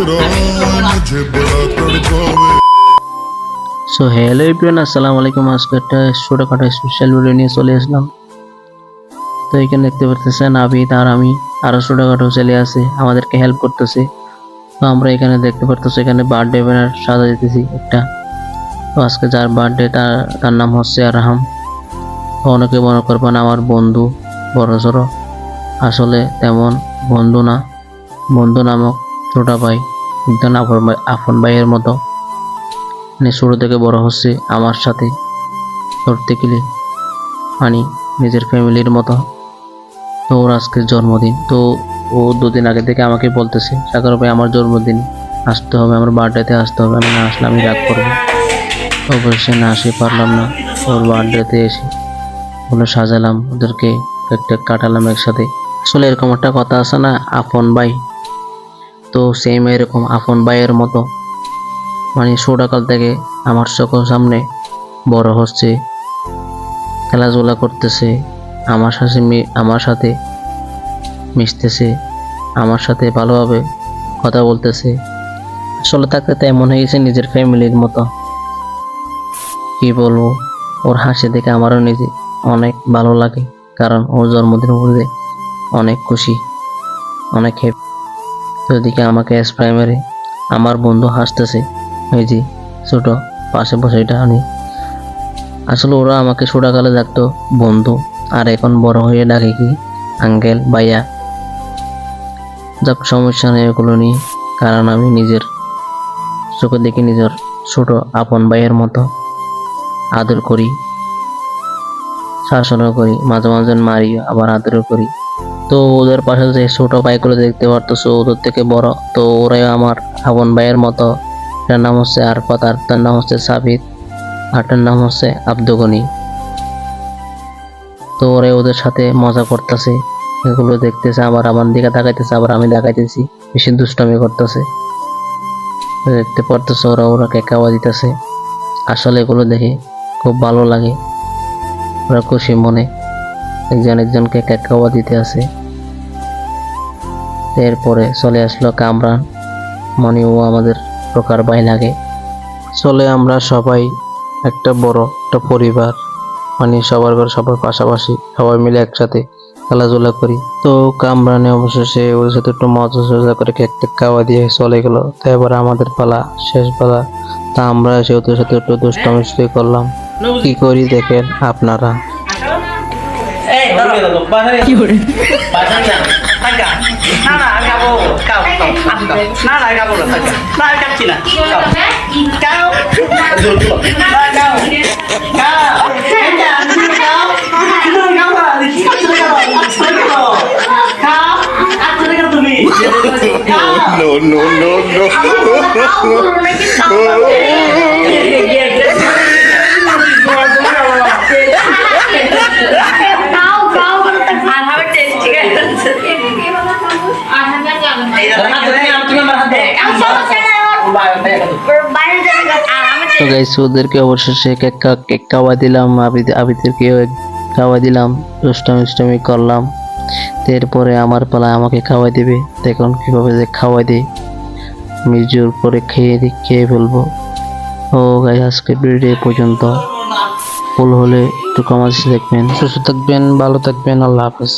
So hello everyone, আসসালামু আলাইকুম। আজকে একটা ছোটখাটো স্পেশাল ভিডিও নিয়ে চলে আসলাম। তো এখানে দেখতে পাচ্ছেন আবিদ আর আমি আরো ছোটখাটো ছেলে আছে, আমাদেরকে হেল্প করতেছে। তো আমরা এখানে দেখতে পারতেছি এখানে বার্থডে ব্যানার সাজা দিতেছি একটা। তো আজকে যার বার্থডে তার নাম হচ্ছে আরহাম। তো অনেকে মনে করবেন আমার বন্ধু বড় সড়ো, আসলে তেমন বন্ধু না, বন্ধু নামক ছোট ভাই, একদম আপন ভাইয়ের মতো। মানে ছোট থেকে বড় হচ্ছে আমার সাথে, ধরতে গেলে মানে নিজের ফ্যামিলির মতো। তো ওর আজকে জন্মদিন, তো ও দুদিন আগে থেকে আমাকে বলতেছে সাগর ভাই আমার জন্মদিন আসতে হবে, আমার বার্থডেতে আসতে হবে, আমি না আসলে আমি রাগ করবো। অবশ্যই না আসে পারলাম না, ওর বার্থডেতে এসে ওগুলো সাজালাম, ওদেরকে কেক কাটালাম একসাথে। আসলে এরকম একটা কথা আছে না, আপন ভাই, তো সেম এরকম আপন ভাইয়ের মতো। মানে ছোটকাল থেকে আমার চোখের সামনে বড় হচ্ছে, খেলাধুলা করতেছে, আমার সাথে মিশতেছে, আমার সাথে ভালোভাবে কথা বলতেছে। আসলে থাকতে তাই মনে হয়েছে নিজের ফ্যামিলির মতো। কি বলবো, ওর হাসি দেখে আমারও নিজে অনেক ভালো লাগে, কারণ ওর জন্মদিন উপলক্ষে অনেক খুশি, অনেক হ্যাপি। তো এদিকে আমাকে এস প্রাইমারি আমার বন্ধু হাসতেছে, এই যে ছোট পাশে বসে, এটা আমি আসলে ওরা আমাকে ছোটকালে ডাকতো বন্ধু, আর এখন বড় হয়ে ডাকে কি আঙ্কেল, ভাইয়া। যাক, সমস্যা নেই এগুলো নিয়ে, কারণ আমি নিজের চোখে দেখি নিজের ছোট আপন ভাইয়ের মতো আদর করি, শাসনও করি, মাঝে মাঝে মারি, আবার আদরও করি। তো ওদের পাশে যে ছোট ভাইগুলো দেখতে পারতেছো, ওদের থেকে বড়, তো ওরাই আমার আপন ভাইয়ের মতো। এটার নাম হচ্ছে আরফাত, আর তার নাম হচ্ছে সাবিত, আরটার নাম হচ্ছে আব্দুগনি। তো ওরাই ওদের সাথে মজা করতেছে, এগুলো দেখতেছে, আবার আমার দিকে তাকাইতেছে, আবার আমি দেখাইতেছি, বেশি দুষ্টামি করতেছে। দেখতে পারতেছে ওরা কেক খাওয়া দিতেছে। আসলে এগুলো দেখে খুব ভালো লাগে, ওরা খুশি মনে একজন একজনকে কেক খাওয়া দিতে আছে। এরপরে চলে আসলো কামরান, মানে ও আমাদের প্রকার ভাই লাগে। চলে আমরা সবাই একটা বড় একটা পরিবার, মানে সবার ঘর সবার পাশাপাশি সবাই মিলে একসাথে খেলাধুলা করি। তো কামরানে অবশেষে ওর সাথে একটু মজা করে কেক টেক খাওয়া দিয়ে চলে গেল। তো এবার আমাদের পালা, শেষ পালা। তা আমরা এসে ওদের সাথে একটু দুষ্টামি করলাম। কি করি দেখেন আপনারা। কি করে না না আমি খাবো খাও না না খাবো না না খাচ্ছি না খাও No, no, no, no. তো গাইস, ওদেরকে অবশেষে কেক খাওয়া দিলাম, আবিদেরকে খাওয়া দিলাম, দুষ্টামি করলাম। এরপরে আমার পালা, আমাকে খাওয়াই দিবে। দেখুন কিভাবে যে খাওয়াই দিই, আমি জোর করে খেয়ে ফেলবো। ও গাইস, আজকে ভিডিও পর্যন্ত। ভুল হলে একটু কমেন্টস দেখবেন। সুস্থ থাকবেন, ভালো থাকবেন, আল্লাহ হাফেজ।